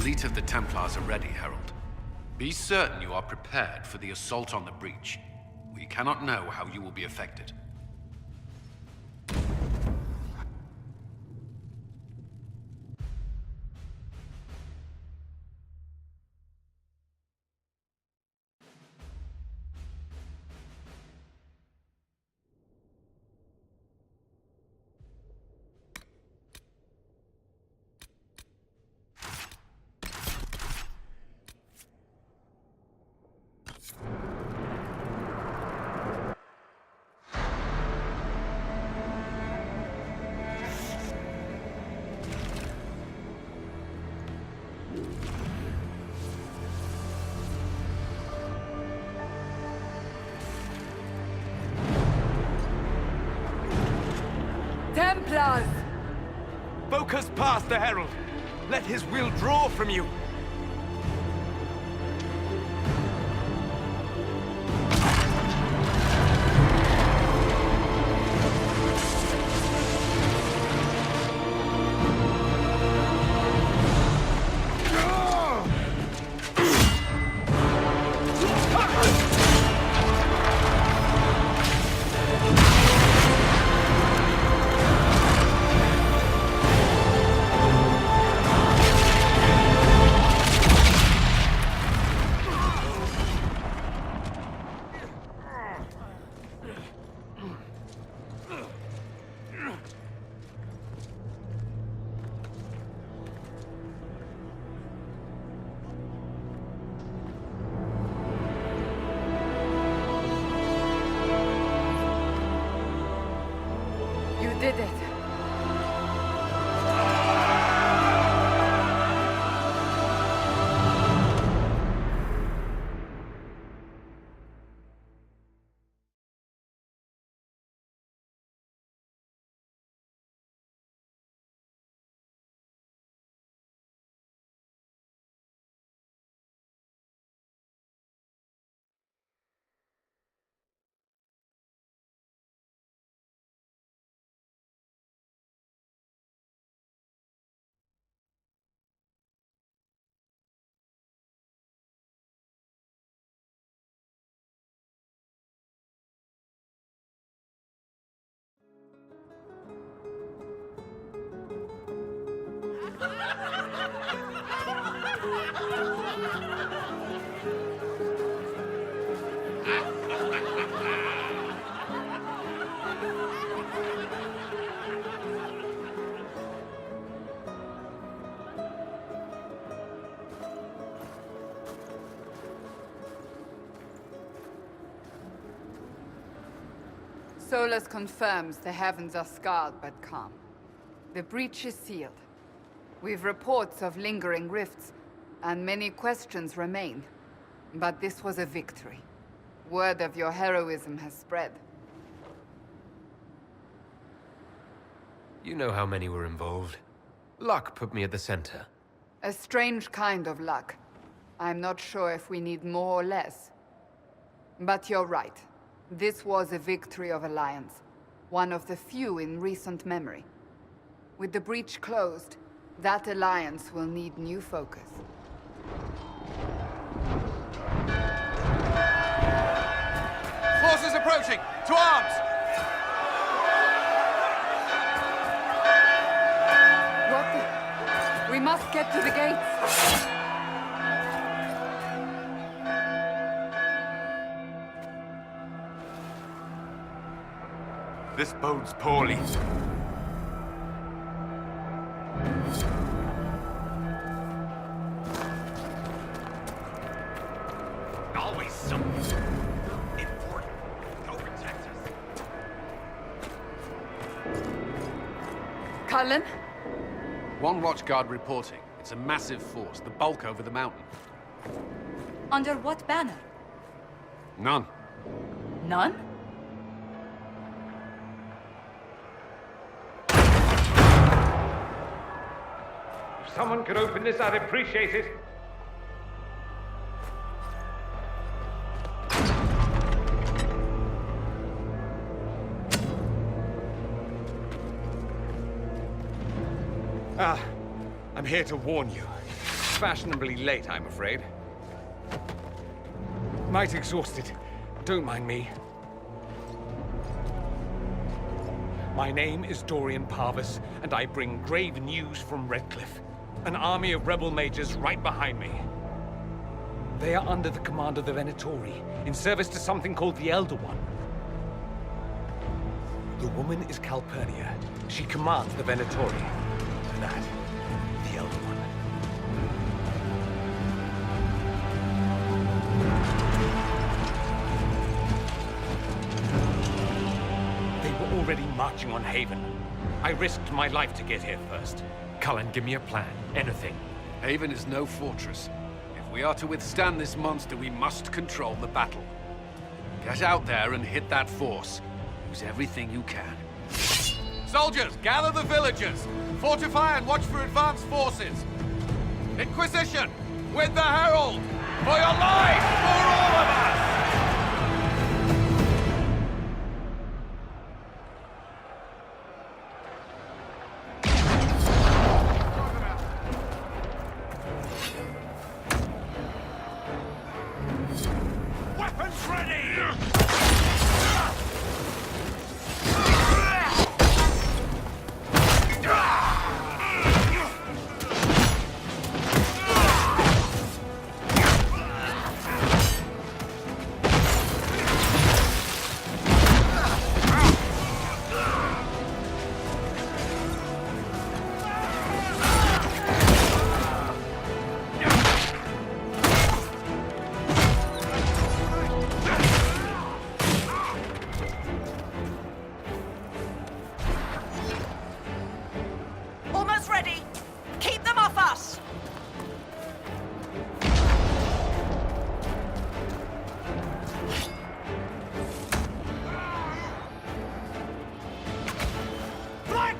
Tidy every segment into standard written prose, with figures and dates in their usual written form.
fleet of the Templars are ready, Herald. Be certain you are prepared for the assault on the breach. We cannot know how you will be affected. Templars! Focus past the Herald. Let his will draw from you. You did it. Solus confirms the heavens are scarred but calm. The breach is sealed. We've reports of lingering rifts, and many questions remain. But this was a victory. Word of your heroism has spread. You know how many were involved. Luck put me at the center. A strange kind of luck. I'm not sure if we need more or less. But you're right. This was a victory of Alliance. One of the few in recent memory. With the breach closed, that alliance will need new focus. Forces approaching! To arms! What the... We must get to the gates! This bodes poorly. Always something important. Go protect us. Cullen? One watchguard reporting. It's a massive force, the bulk over the mountain. Under what banner? None. None? If someone could open this, I'd appreciate it. I'm here to warn you. fashionably late, I'm afraid. Might exhausted. Don't mind me. My name is Dorian Parvis, and I bring grave news from Redcliffe. An army of rebel mages right behind me. They are under the command of the Venatori, in service to something called the Elder One. The woman is Calpurnia. She commands the Venatori. And that, the Elder One. They were already marching on Haven. I risked my life to get here first. Cullen, give me a plan. Anything. Haven is no fortress. If we are to withstand this monster, we must control the battle. Get out there and hit that force. Use everything you can. Soldiers, gather the villagers! Fortify and watch for advanced forces! Inquisition! With the Herald! For your life! For all of us! Weapons ready! Almost ready. Keep them off us. Flank!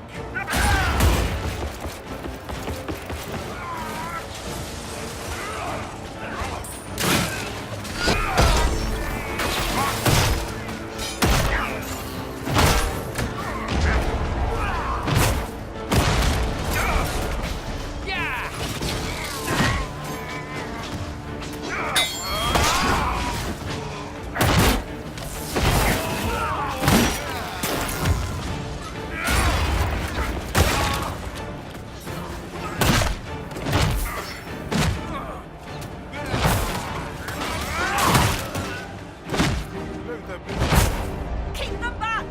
Keep them back.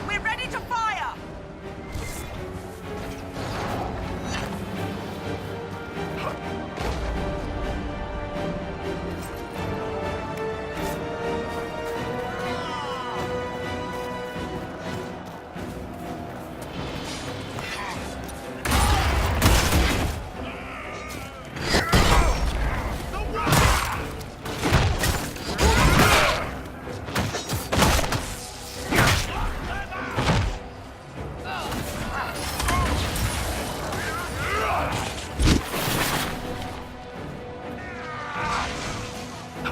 We're ready to fire.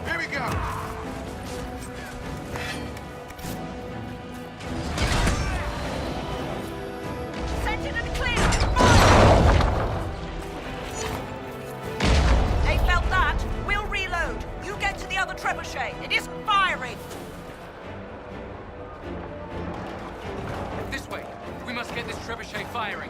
Here we go! Sentinel clear. Fire. They felt that. We'll reload. You get to the other trebuchet. It isn't firing. This way. We must get this trebuchet firing.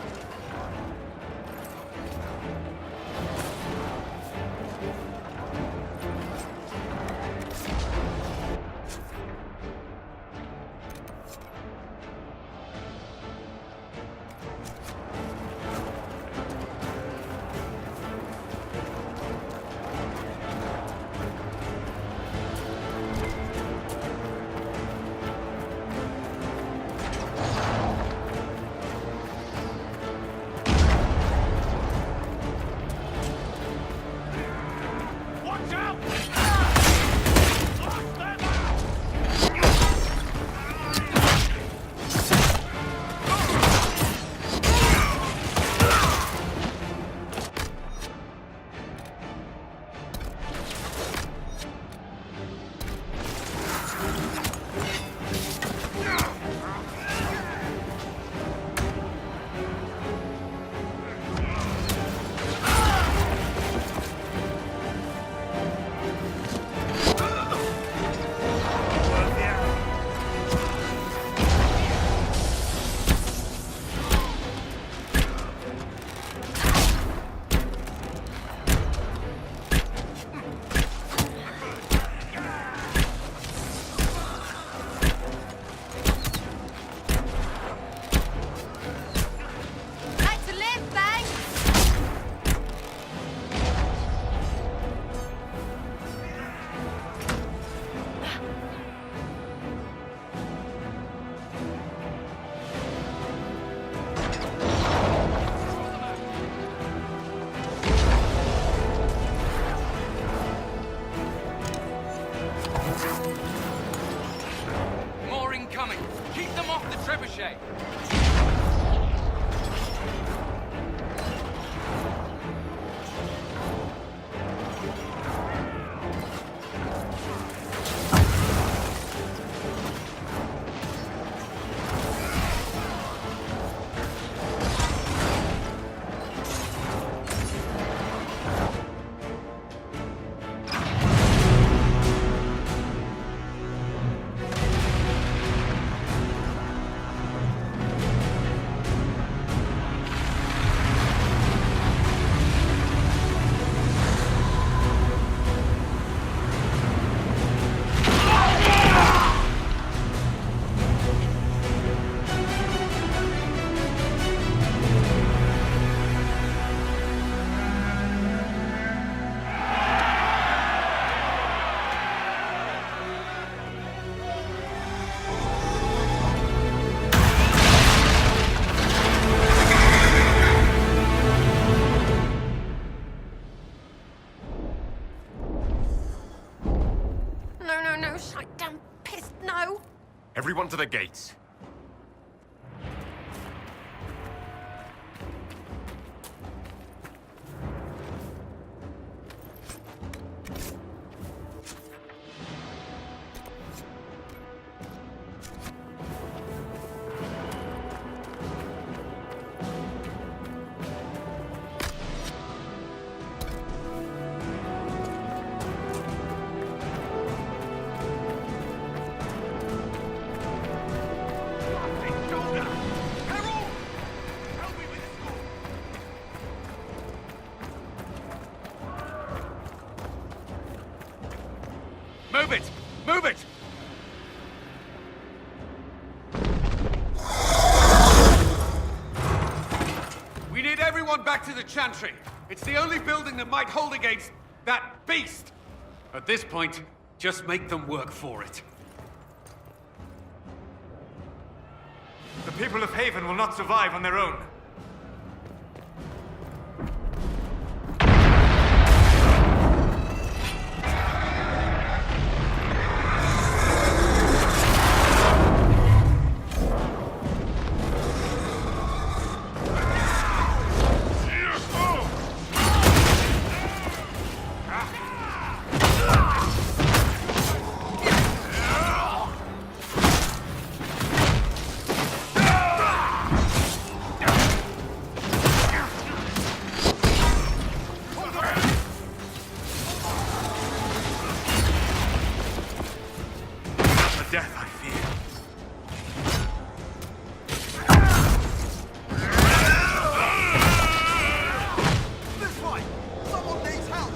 the gates. Move it! Move it! We need everyone back to the Chantry. It's the only building that might hold against that beast. At this point, just make them work for it. The people of Haven will not survive on their own. Death, I fear. This way! Someone needs help!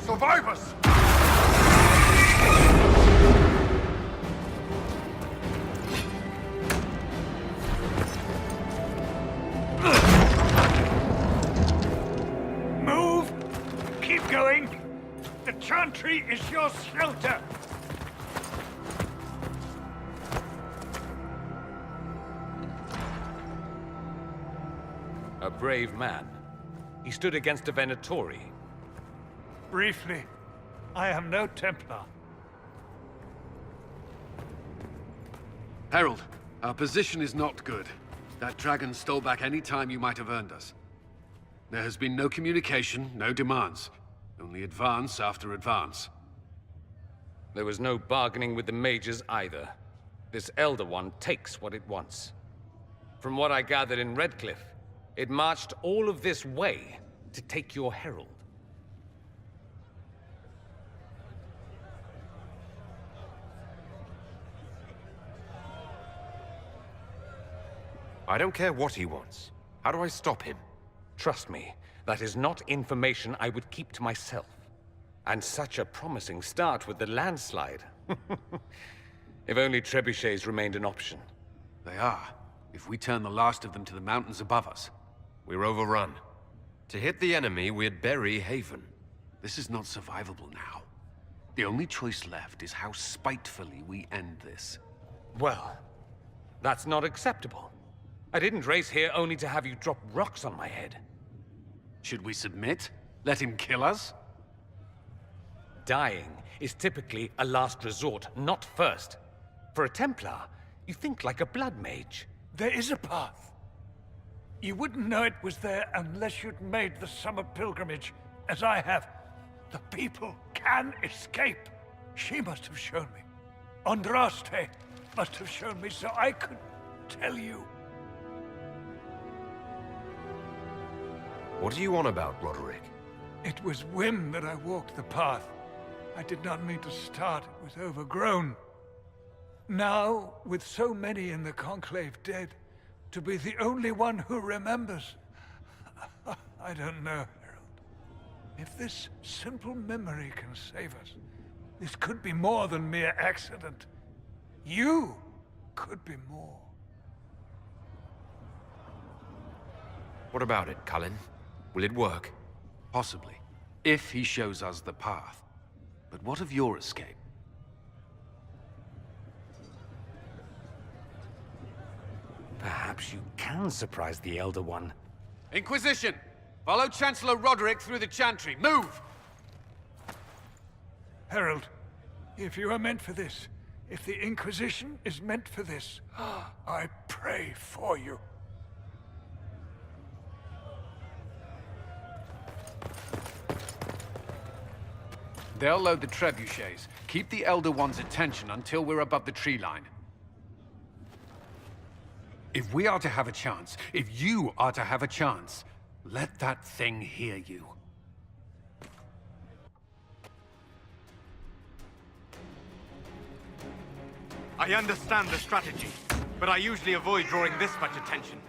Survivors! Move! Keep going! The Chantry is your shelter! A brave man. He stood against a Venatori. Briefly, I am no Templar. Herald, our position is not good. That dragon stole back any time you might have earned us. There has been no communication, no demands. Only advance after advance. There was no bargaining with the mages either. This Elder One takes what it wants. From what I gathered in Redcliffe, it marched all of this way to take your herald. I don't care what he wants. How do I stop him? Trust me, that is not information I would keep to myself. And such a promising start with the landslide. If only trebuchets remained an option. They are, if we turn the last of them to the mountains above us. We're overrun. To hit the enemy, we'd bury Haven. This is not survivable now. The only choice left is how spitefully we end this. Well, that's not acceptable. I didn't race here only to have you drop rocks on my head. Should we submit? Let him kill us? Dying is typically a last resort, not first. For a Templar, you think like a blood mage. There is a path. You wouldn't know it was there unless you'd made the summer pilgrimage, as I have. The people can escape. She must have shown me. Andraste must have shown me so I could tell you. What are you on about, Roderick? It was whim that I walked the path. I did not mean to start. It was overgrown. Now, with so many in the Conclave dead, to be the only one who remembers... I don't know, Herald. If this simple memory can save us, This could be more than mere accident. You could be more. What about it, Cullen? Will it work? Possibly, if he shows us the path. But what of your escape? Perhaps you can surprise the Elder One. Inquisition! Follow Chancellor Roderick through the Chantry. Move! Herald, if you are meant for this, if the Inquisition is meant for this, I pray for you. They'll load the trebuchets. Keep the Elder One's attention until we're above the tree line. If we are to have a chance, if you are to have a chance, let that thing hear you. I understand the strategy, but I usually avoid drawing this much attention.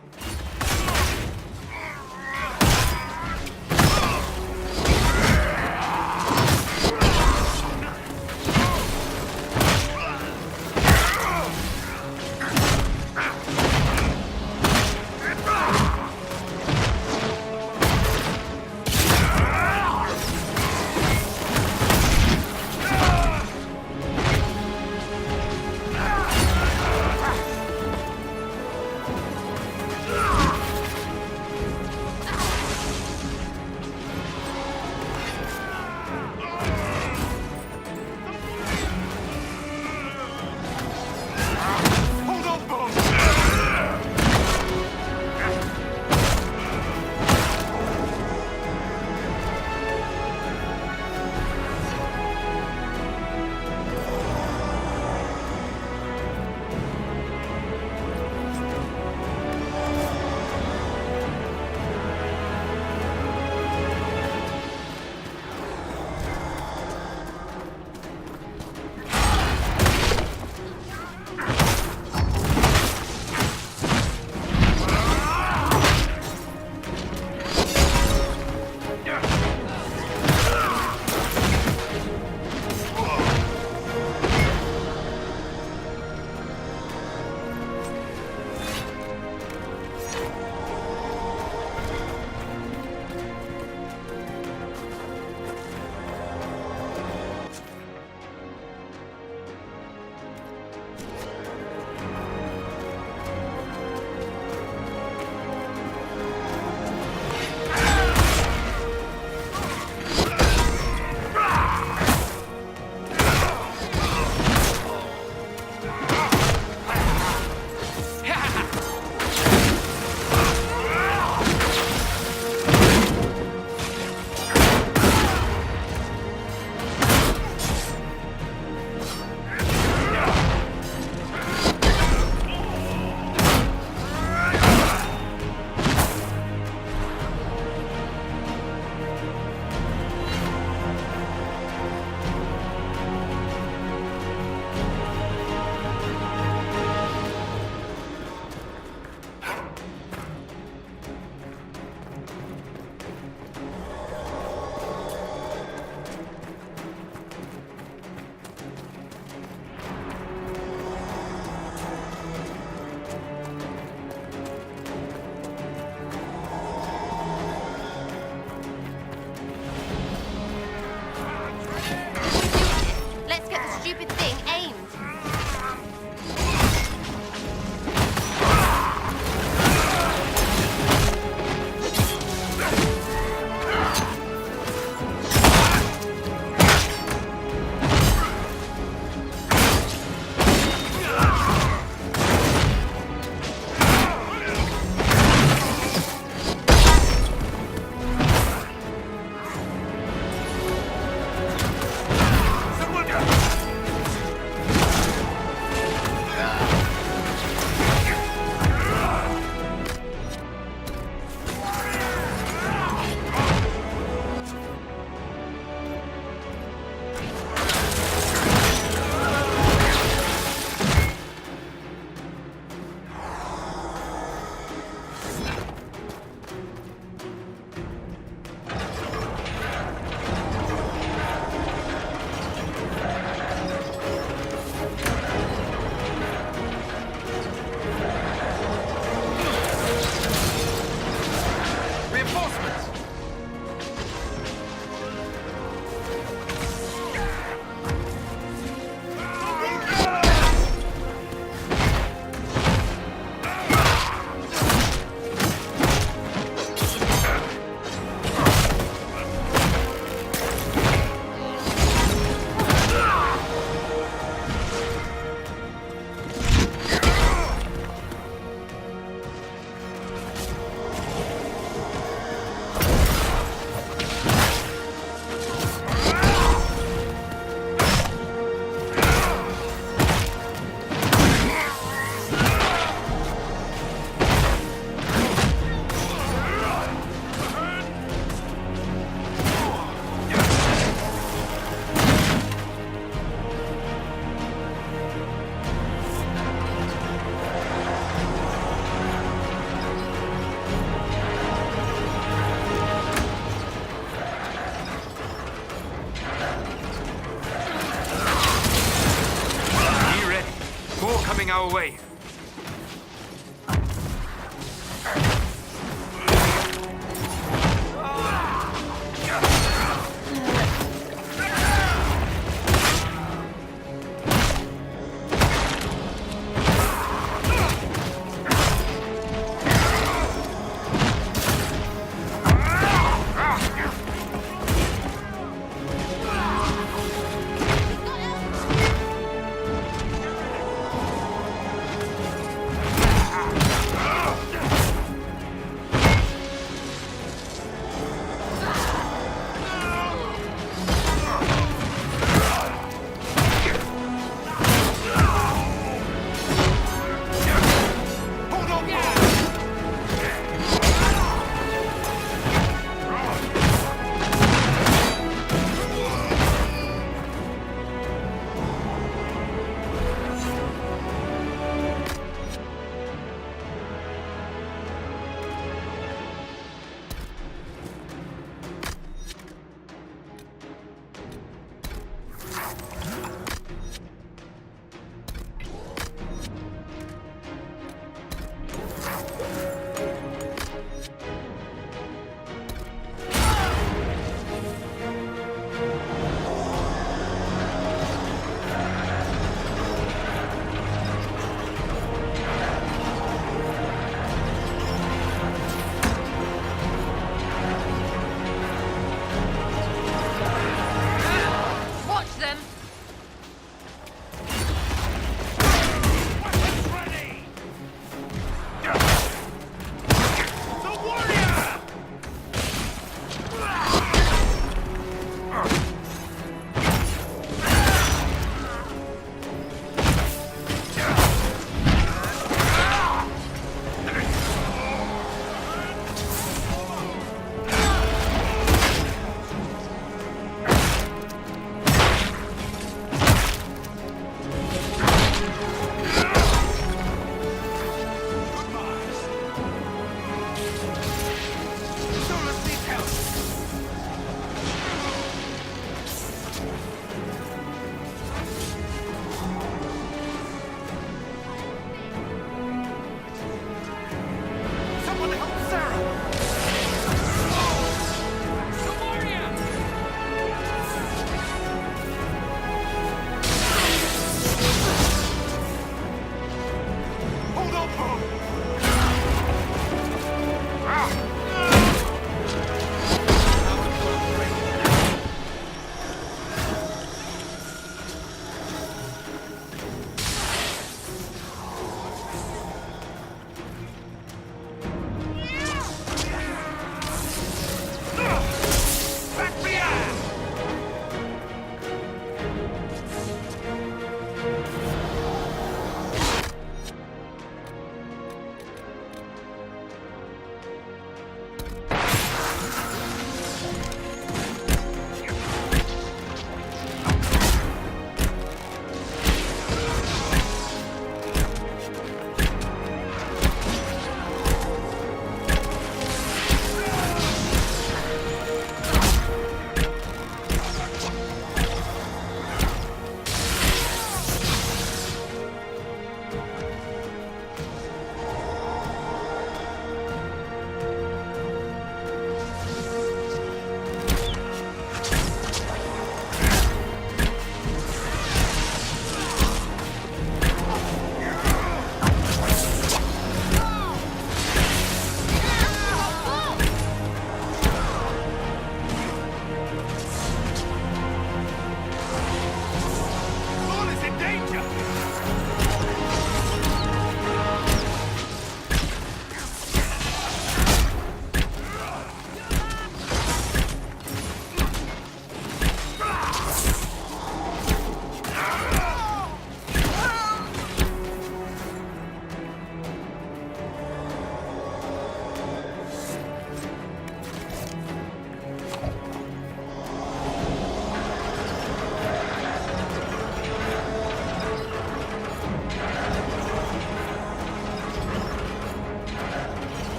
more coming our way.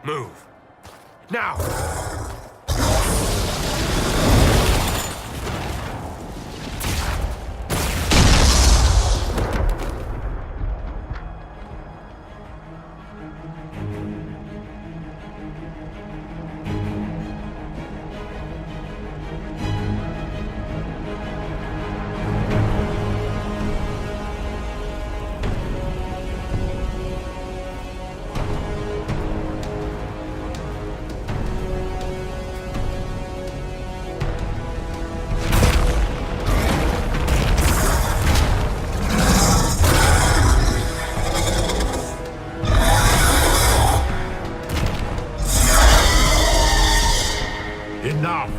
Move. Now! Enough!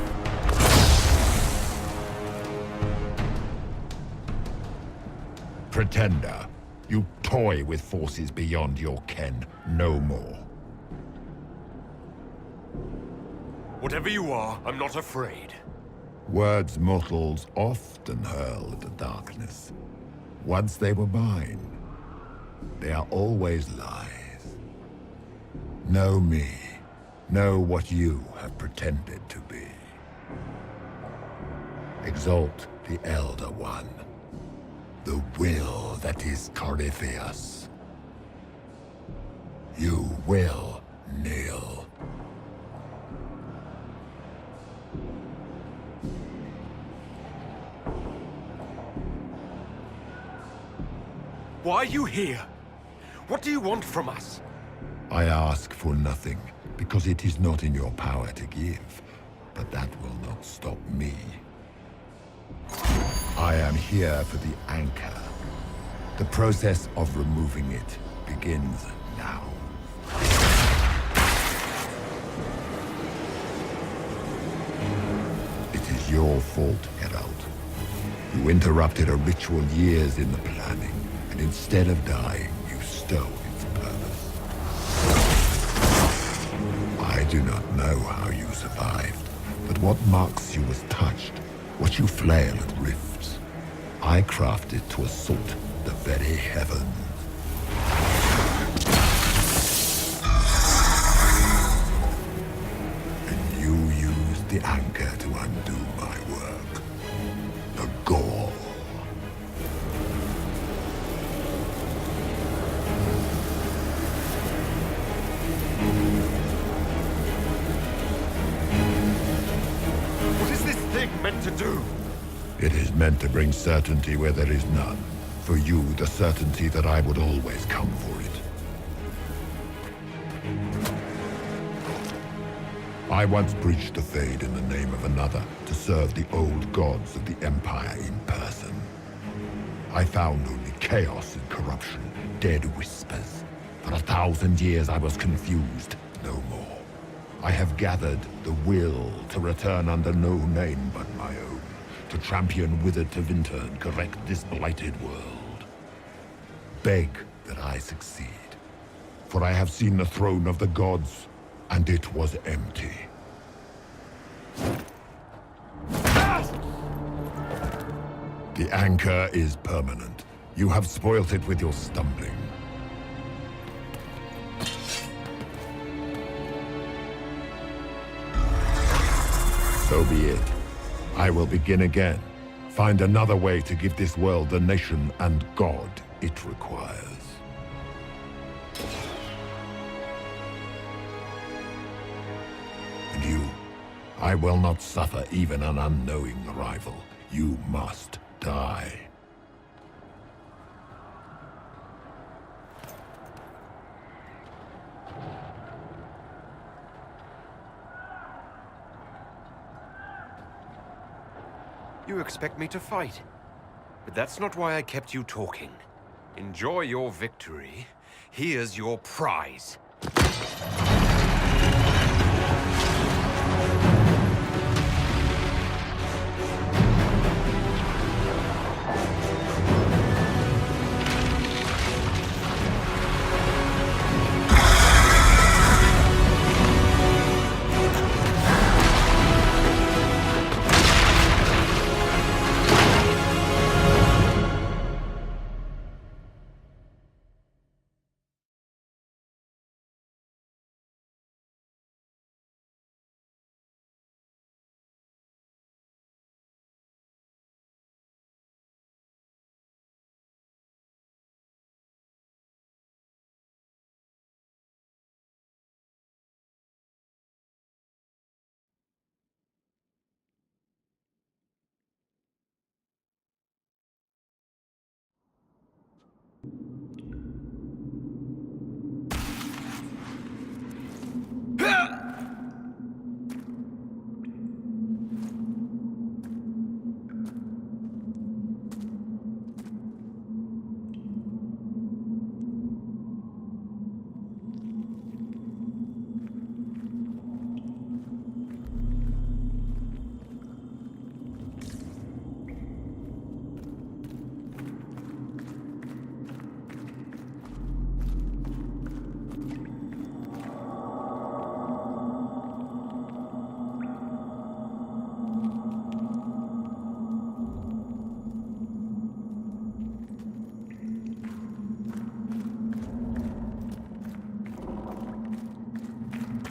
Pretender, you toy with forces beyond your ken. No more. Whatever you are, I'm not afraid. Words mortals often hurl at the darkness. Once they were mine, they are always lies. Know me. Know what you have pretended to be. Exalt the Elder One. The will that is Corypheus. You will kneel. Why are you here? What do you want from us? I ask for nothing, because it is not in your power to give. But that will not stop me. I am here for the anchor. The process of removing it begins now. It is your fault, Herald. You interrupted a ritual years in the planning, and instead of dying, you stole its purpose. I do not know how you survived, but what marks you as touched, what you flail at rifts, I crafted to assault the very heavens. And you used the anchor to undo my work. The gore. What is this thing meant to do? It is meant to bring certainty where there is none. For you, the certainty that I would always come for it. I once breached the Fade in the name of another to serve the old gods of the Empire in person. I found only chaos and corruption, dead whispers. For 1,000 years I was confused, no more. I have gathered the will to return under no name but my own, to champion Withered to Winter and correct this blighted world. Beg that I succeed, for I have seen the throne of the gods, and it was empty. The anchor is permanent. You have spoilt it with your stumbling. So be it. I will begin again. Find another way to give this world the nation and God it requires. And you, I will not suffer even an unknowing rival. You must die. You expect me to fight. But that's not why I kept you talking. Enjoy your victory. Here's your prize.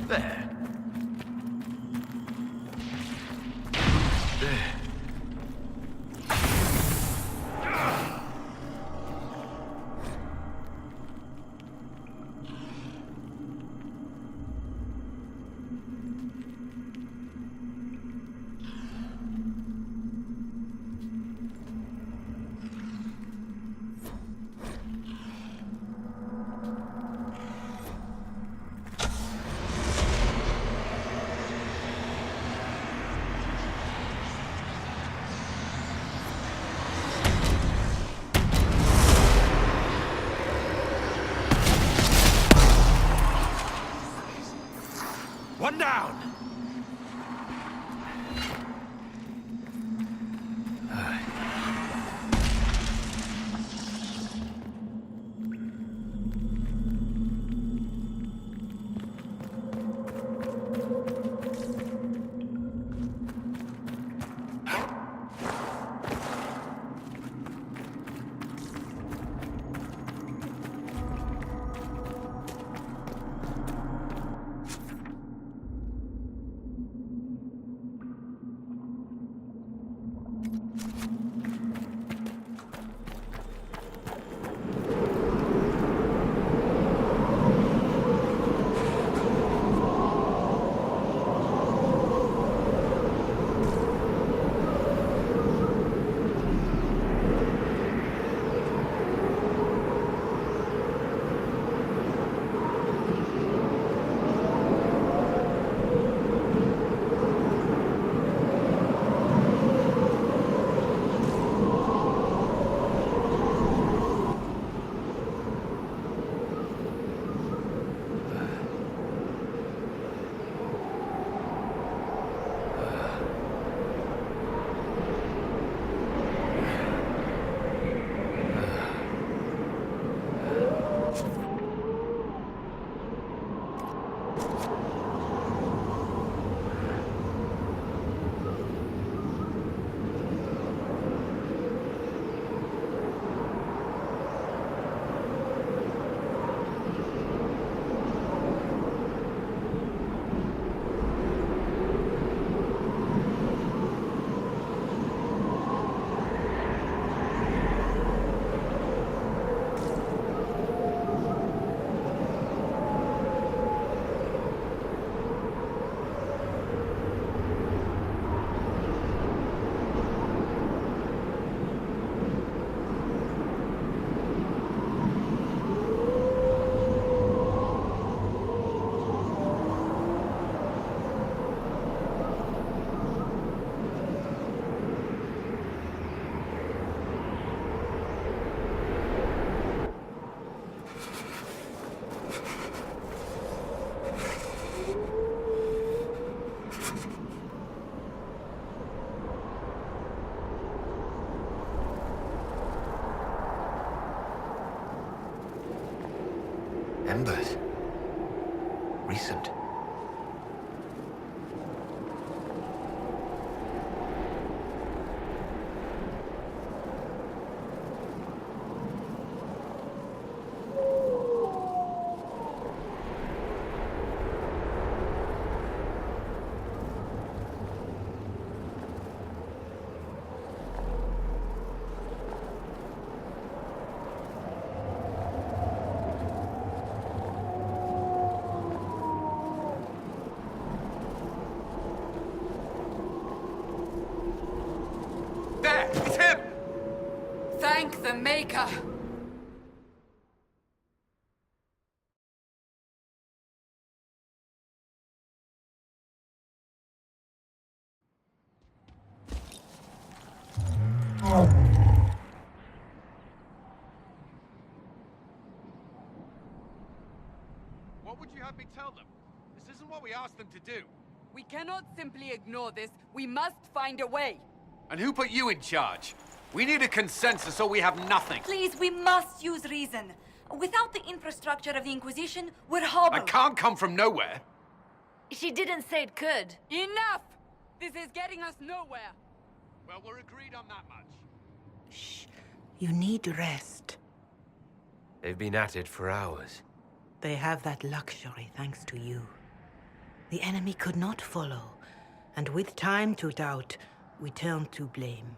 There. There. One down! Embers. Recent. It's him! Thank the Maker! What would you have me tell them? This isn't what we asked them to do. We cannot simply ignore this. We must find a way. And who put you in charge? We need a consensus or we have nothing. Please, we must use reason. Without the infrastructure of the Inquisition, we're hobbled. I can't come from nowhere. She didn't say it could. Enough! This is getting us nowhere. Well, we're agreed on that much. Shh. You need rest. They've been at it for hours. They have that luxury thanks to you. The enemy could not follow, and with time to doubt, we turned to blame.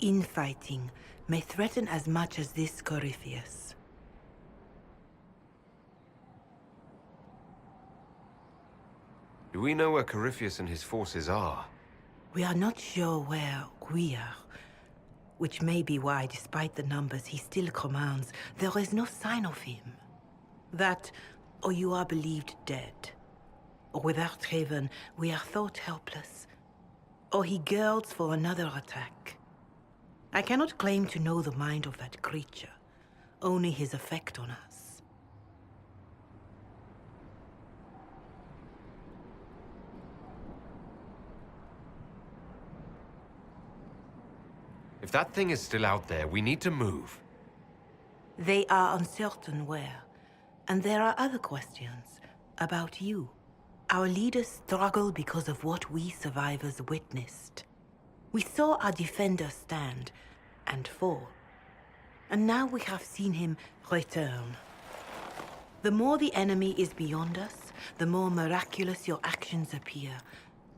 Infighting may threaten as much as this Corypheus. Do we know where Corypheus and his forces are? We are not sure where we are, which may be why, despite the numbers he still commands, there is no sign of him. That, or you are believed dead. Or without Haven, we are thought helpless. Or he girds for another attack. I cannot claim to know the mind of that creature, only his effect on us. If that thing is still out there, we need to move. They are uncertain where. And there are other questions about you. Our leaders struggle because of what we survivors witnessed. We saw our defender stand and fall. And now we have seen him return. The more the enemy is beyond us, the more miraculous your actions appear,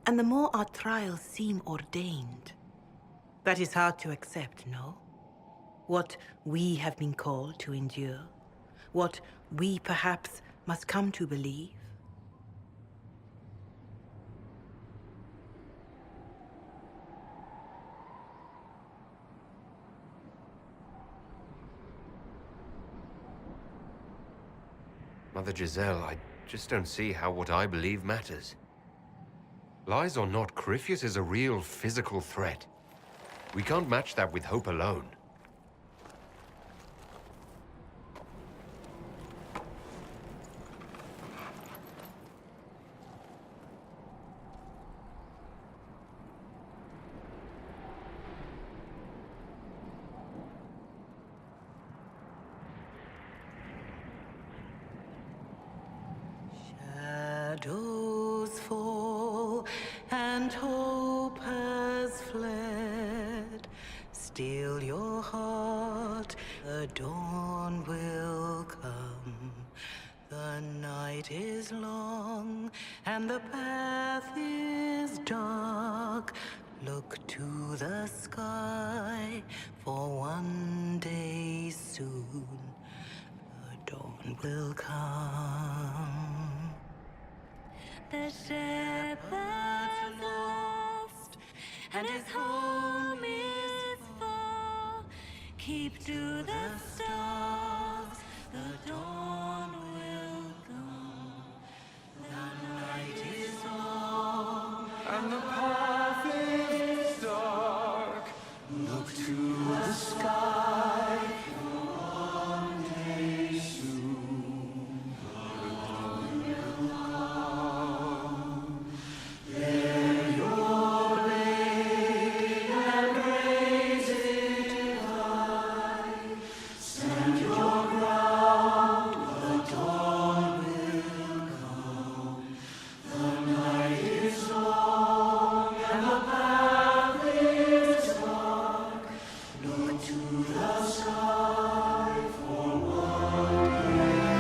and the more our trials seem ordained. That is hard to accept, no? What we have been called to endure, what we perhaps must come to believe. Mother Giselle, I just don't see how what I believe matters. Lies or not, Corypheus is a real physical threat. We can't match that with hope alone. Shadows fall and hope has fled. Still your heart, the dawn will come. The night is long and the path is dark. Look to the sky, for one day soon the dawn will come. The shepherd's lost, and his home is far. Keep to the stars, the dawn will come. The night is long, And the path is dark. Look to the sky. One day soon, the dawn will come. Bear your blade and raise it high. Stand your ground, the dawn will come. The night is long and the path is dark. Look to the sky for one day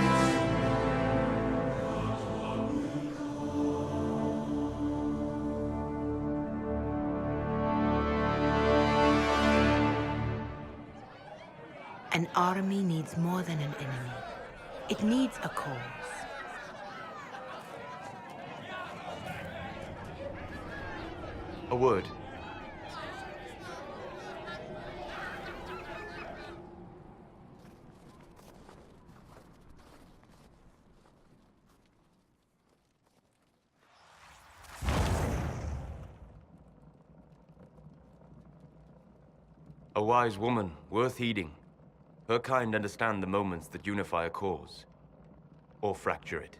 An army needs more than an enemy. It needs a cause. A word. A wise woman, worth heeding. Her kind understand the moments that unify a cause. Or fracture it.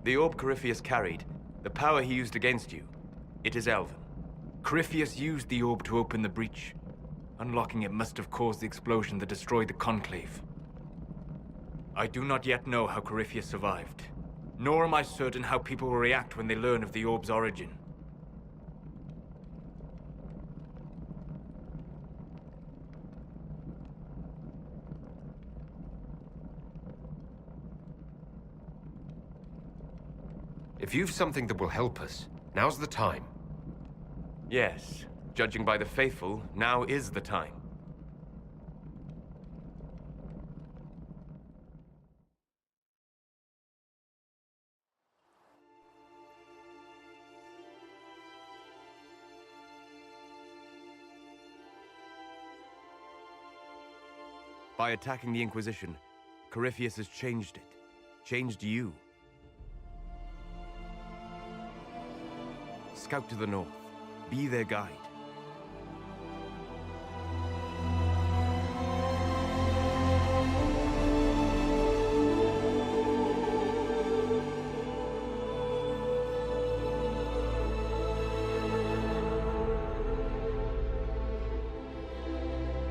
The orb Corypheus carried, the power he used against you, it is elven. Corypheus used the orb to open the breach. Unlocking it must have caused the explosion that destroyed the Conclave. I do not yet know how Corypheus survived, nor am I certain how people will react when they learn of the orb's origin. If you've something that will help us, now's the time. Yes, judging by the faithful, now is the time. By attacking the Inquisition, Corypheus has changed it. Changed you. Scout to the north. Be their guide.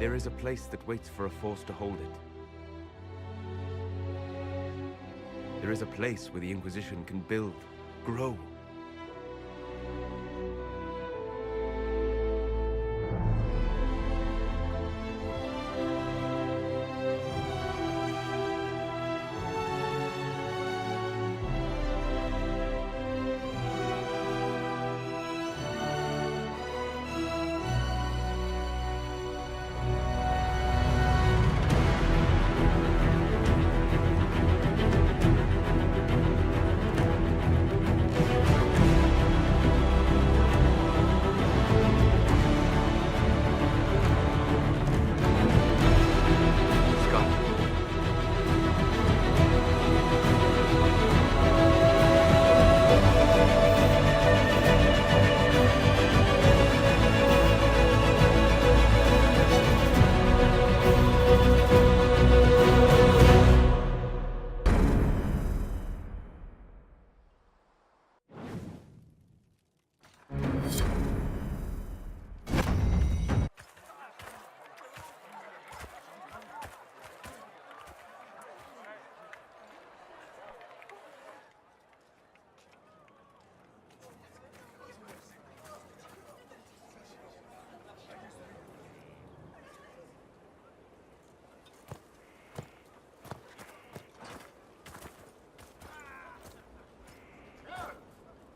There is a place that waits for a force to hold it. There is a place where the Inquisition can build, grow.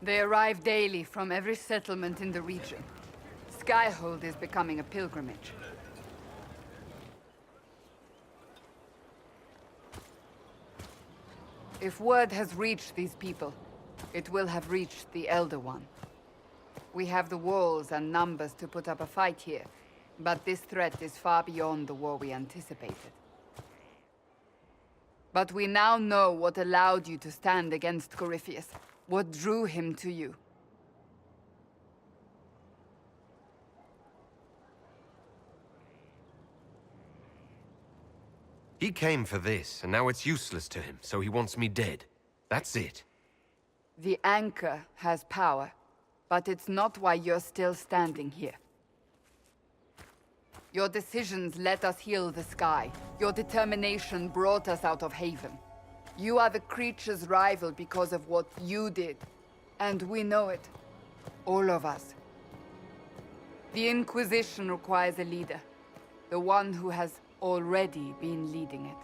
They arrive daily from every settlement in the region. Skyhold is becoming a pilgrimage. If word has reached these people, it will have reached the Elder One. We have the walls and numbers to put up a fight here, but this threat is far beyond the war we anticipated. But we now know what allowed you to stand against Corypheus. What drew him to you? He came for this, and now it's useless to him, so he wants me dead. That's it. The Anchor has power, but it's not why you're still standing here. Your decisions let us heal the sky. Your determination brought us out of Haven. You are the creature's rival because of what you did. And we know it. All of us. The Inquisition requires a leader. The one who has already been leading it.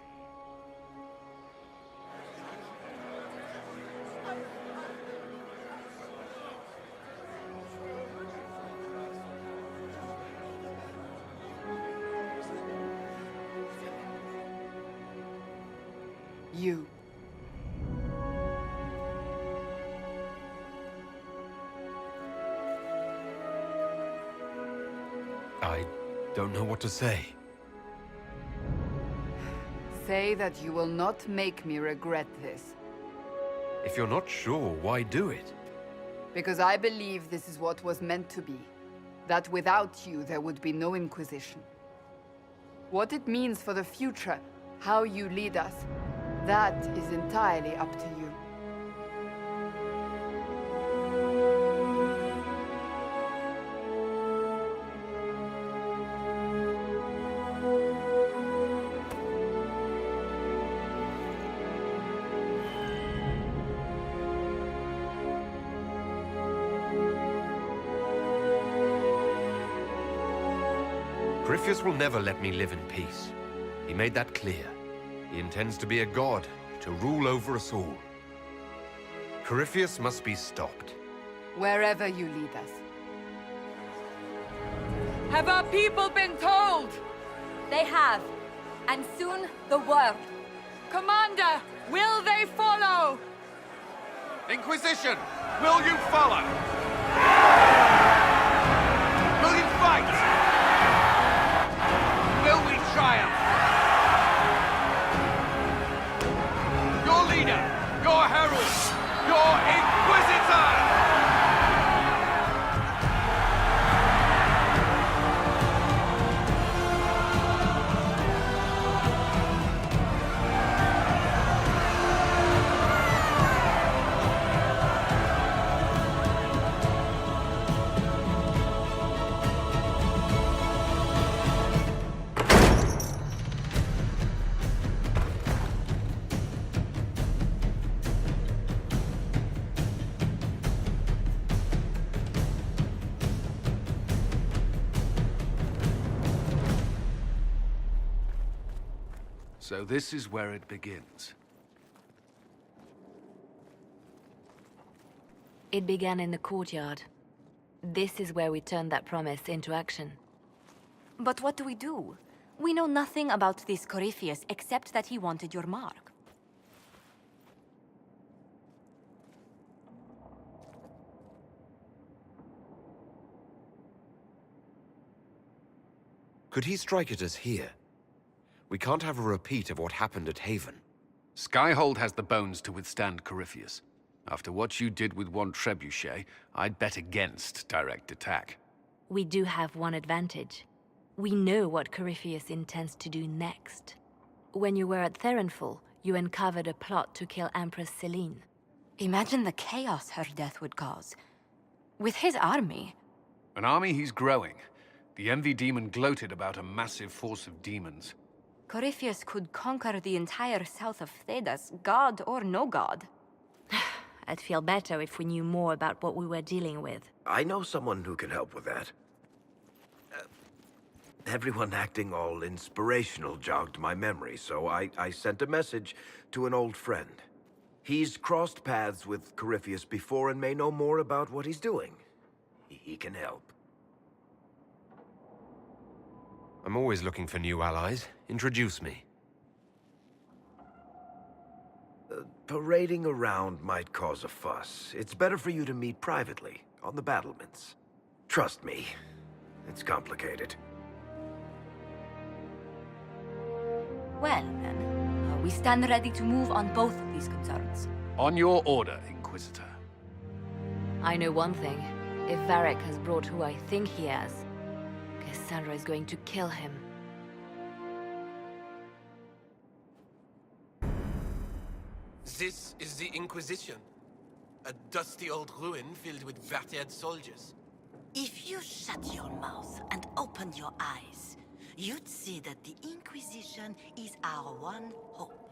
You. I don't know what to say. Say that you will not make me regret this. If you're not sure, why do it? Because I believe this is what was meant to be. That without you, there would be no Inquisition. What it means for the future, how you lead us, that is entirely up to you. Corypheus will never let me live in peace. He made that clear. He intends to be a god, to rule over us all. Corypheus must be stopped. Wherever you lead us. Have our people been told? They have. And soon, the world. Commander, will they follow? Inquisition, will you follow? Will you fight? Will we triumph? Your leader, your herald, your Inquisitor! So this is where it begins. It began in the courtyard. This is where we turned that promise into action. But what do we do? We know nothing about this Corypheus except that he wanted your mark. Could he strike at us here? We can't have a repeat of what happened at Haven. Skyhold has the bones to withstand Corypheus. After what you did with one trebuchet, I'd bet against direct attack. We do have one advantage. We know what Corypheus intends to do next. When you were at Therenfall, you uncovered a plot to kill Empress Celine. Imagine the chaos her death would cause. With his army. An army he's growing. The Envy Demon gloated about a massive force of demons. Corypheus could conquer the entire south of Thedas, god or no god. I'd feel better if we knew more about what we were dealing with. I know someone who can help with that. Everyone acting all inspirational jogged my memory, so I sent a message to an old friend. He's crossed paths with Corypheus before and may know more about what he's doing. He can help. I'm always looking for new allies. Introduce me. Parading around might cause a fuss. It's better for you to meet privately, on the battlements. Trust me, it's complicated. Well, then, we stand ready to move on both of these concerns. On your order, Inquisitor. I know one thing. If Varric has brought who I think he has, Cassandra is going to kill him. This is the Inquisition. A dusty old ruin filled with battered soldiers. If you shut your mouth and opened your eyes, you'd see that the Inquisition is our one hope.